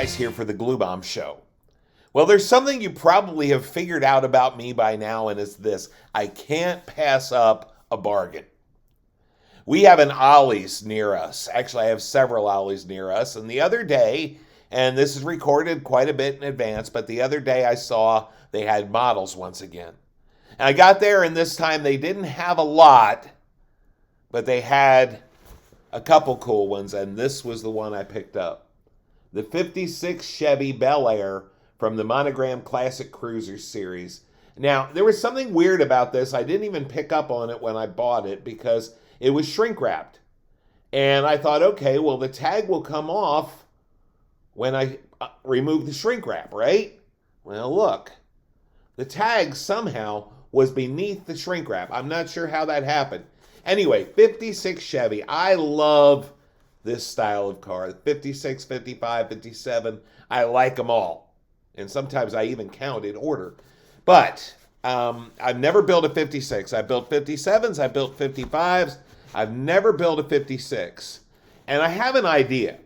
Pennywise here for the Glue Bomb Show. Well, there's something you probably have figured out about me by now, and it's this. I can't pass up a bargain. We have an Ollies near us. Actually, I have several Ollies near us. And the other day, and this is recorded quite a bit in advance, but the other day I saw they had models once again. And I got there, and this time they didn't have a lot, but they had a couple cool ones, and this was the one I picked up. The 56 Chevy Bel Air from the Monogram Classic Cruisers series. Now, there was something weird about this. I didn't even pick up on it when I bought it because it was shrink wrapped. And I thought, okay, well, the tag will come off when I remove the shrink wrap, right? Well, look, the tag somehow was beneath the shrink wrap. I'm not sure how that happened. Anyway, 56 Chevy. I love this style of car. 56, 55, 57. I like them all. And sometimes I even count in order. But I've never built a 56. I built 57s. I built 55s. I've never built a 56. And I have an idea.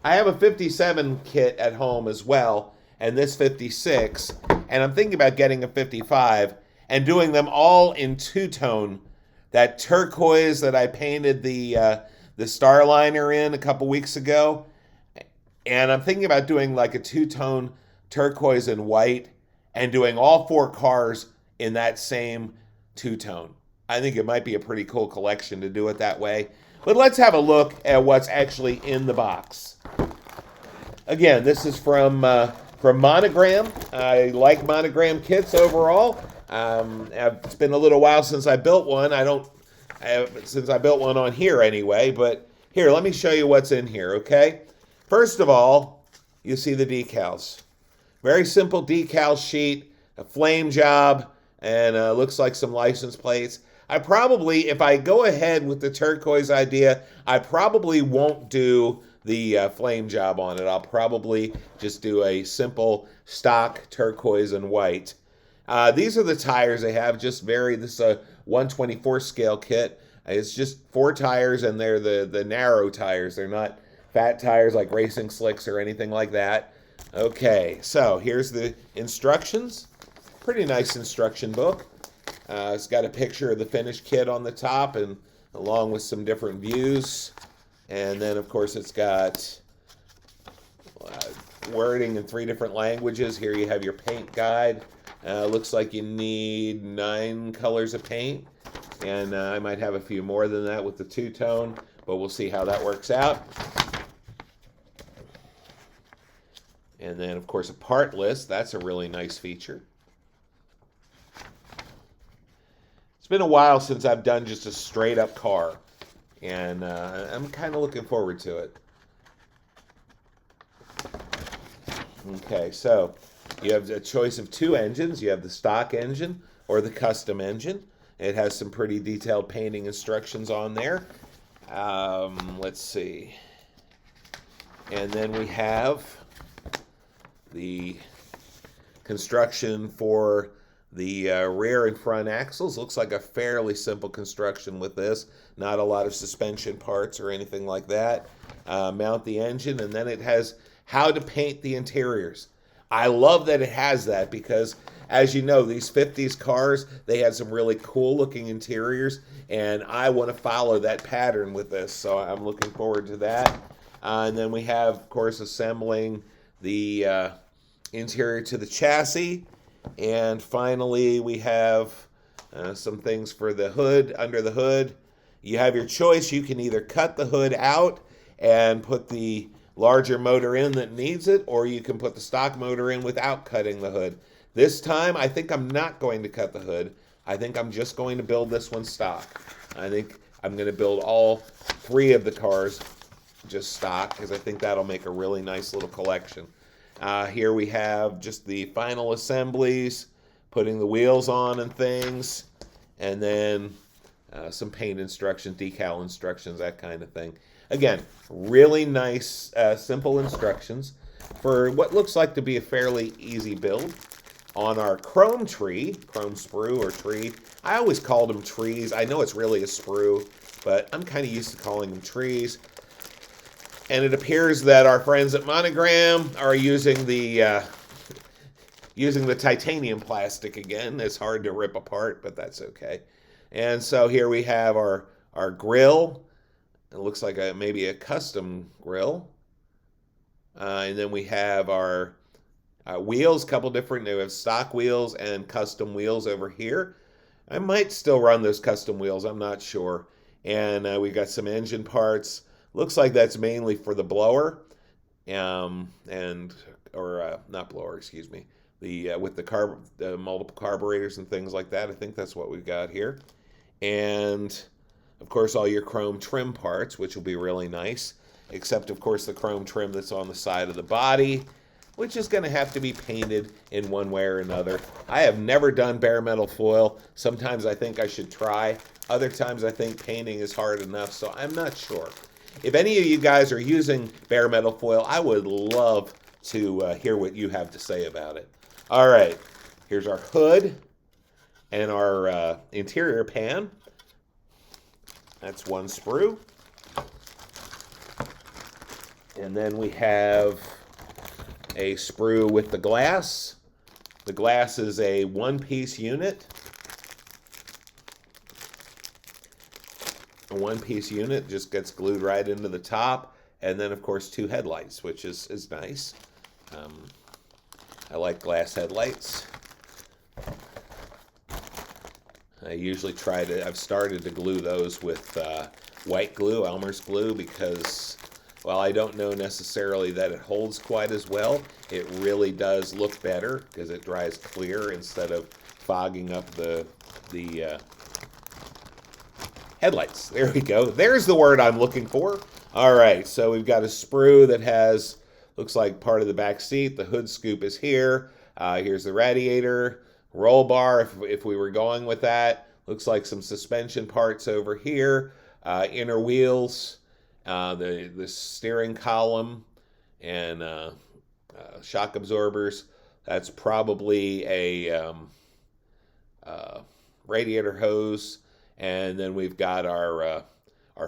I have a 57 kit at home as well, and this 56. And I'm thinking about getting a 55 and doing them all in two-tone. That turquoise that I painted the Starliner in a couple weeks ago. And I'm thinking about doing like a two-tone turquoise and white and doing all four cars in that same two-tone. I think it might be a pretty cool collection to do it that way. But let's have a look at what's actually in the box. Again, this is from Monogram. I like Monogram kits overall. It's been a little while since I built one. Since I built one on here anyway. But here, let me show you what's in here, okay? First of all, you see the decals. Very simple decal sheet, a flame job, and looks like some license plates. I probably, if I go ahead with the turquoise idea, I probably won't do the flame job on it. I'll probably just do a simple stock turquoise and white. These are the tires they have, this is a 124 scale kit. It's just 4 tires, and they're the narrow tires. They're not fat tires like Racing Slicks or anything like that. Okay, so here's the instructions. Pretty nice instruction book. It's got a picture of the finished kit on the top, and along with some different views. And then, of course, it's got wording in 3 different languages. Here you have your paint guide. Looks like you need 9 colors of paint. And I might have a few more than that with the two-tone, but we'll see how that works out. And then, of course, a part list. That's a really nice feature. It's been a while since I've done just a straight-up car, and I'm kind of looking forward to it. Okay, so you have a choice of 2 engines. You have the stock engine or the custom engine. It has some pretty detailed painting instructions on there. Let's see. And then we have the construction for the rear and front axles. Looks like a fairly simple construction with this. Not a lot of suspension parts or anything like that. Mount the engine, and then it has how to paint the interiors. I love that it has that because, as you know, these 50s cars, they had some really cool looking interiors, and I want to follow that pattern with this, so I'm looking forward to that. And then we have, of course, assembling the interior to the chassis. And finally, we have some things for the hood, under the hood. You have your choice. You can either cut the hood out and put the larger motor in that needs it, or you can put the stock motor in without cutting the hood. This time, I think I'm not going to cut the hood. I think I'm just going to build this one stock. I think I'm going to build all 3 of the cars just stock, because I think that'll make a really nice little collection. Here we have just the final assemblies, putting the wheels on and things, and then some paint instructions, decal instructions, that kind of thing. Again, really nice, simple instructions for what looks like to be a fairly easy build. On our chrome sprue or tree, I always called them trees. I know it's really a sprue, but I'm kind of used to calling them trees. And it appears that our friends at Monogram are using the titanium plastic again. It's hard to rip apart, but that's okay. And so here we have our grill. It looks like maybe a custom grill. And then we have our wheels, couple different. We have stock wheels and custom wheels over here. I might still run those custom wheels. I'm not sure. And we got some engine parts. Looks like that's mainly for the blower, not blower, excuse me. With the multiple carburetors and things like that. I think that's what we've got here. And of course, all your chrome trim parts, which will be really nice. Except, of course, the chrome trim that's on the side of the body, which is going to have to be painted in one way or another. I have never done bare metal foil. Sometimes I think I should try. Other times I think painting is hard enough, so I'm not sure. If any of you guys are using bare metal foil, I would love to hear what you have to say about it. All right, here's our hood and our interior pan. That's one sprue. And then we have a sprue with the glass. The glass is a one-piece unit. A one-piece unit just gets glued right into the top. And then, of course, two headlights, which is nice. I like glass headlights. I've started to glue those with white glue, Elmer's glue, because, well, I don't know necessarily that it holds quite as well. It really does look better because it dries clear instead of fogging up the headlights. There we go. There's the word I'm looking for. All right, so we've got a sprue that looks like part of the back seat. The hood scoop is here. Here's the radiator. Roll bar, if we were going with that. Looks like some suspension parts over here. Inner wheels. The steering column and shock absorbers. That's probably a radiator hose. And then we've got our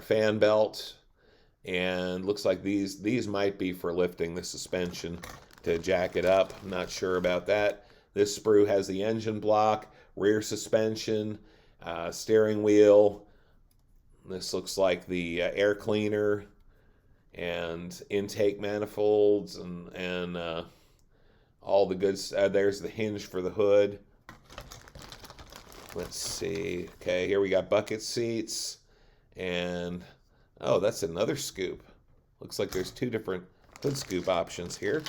fan belt. And looks like these might be for lifting the suspension to jack it up. I'm not sure about that. This sprue has the engine block, rear suspension, steering wheel. This looks like the air cleaner and intake manifolds and all the good. There's the hinge for the hood. Let's see. Okay, here we got bucket seats and oh, that's another scoop. Looks like there's two different hood scoop options here.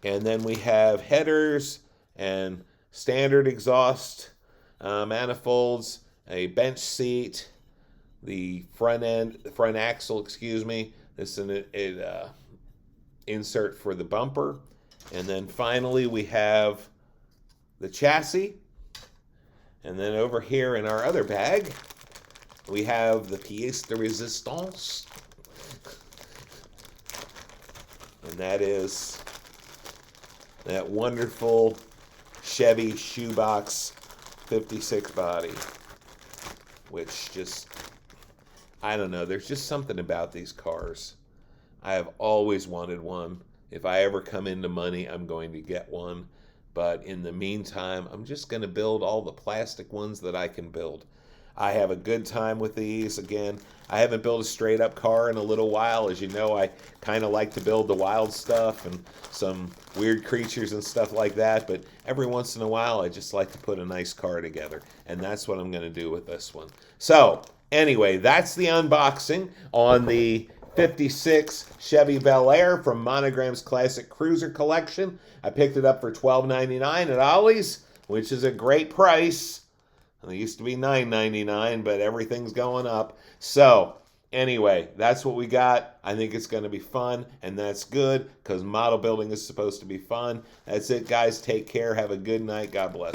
And then we have headers and standard exhaust manifolds, a bench seat, the front axle, excuse me. This is an insert for the bumper. And then finally we have the chassis. And then over here in our other bag, we have the pièce de résistance. And that is that wonderful Chevy shoebox 56 body, which just, I don't know, there's just something about these cars. I have always wanted one. If I ever come into money, I'm going to get one. But in the meantime, I'm just going to build all the plastic ones that I can build. I have a good time with these. Again, I haven't built a straight up car in a little while. As you know, I kind of like to build the wild stuff and some weird creatures and stuff like that. But every once in a while, I just like to put a nice car together. And that's what I'm going to do with this one. So anyway, that's the unboxing on the 56 Chevy Bel Air from Monogram's Classic Cruiser Collection. I picked it up for $12.99 at Ollies, which is a great price. It used to be $9.99, but everything's going up. So anyway, that's what we got. I think it's going to be fun, and that's good because model building is supposed to be fun. That's it, guys. Take care. Have a good night. God bless.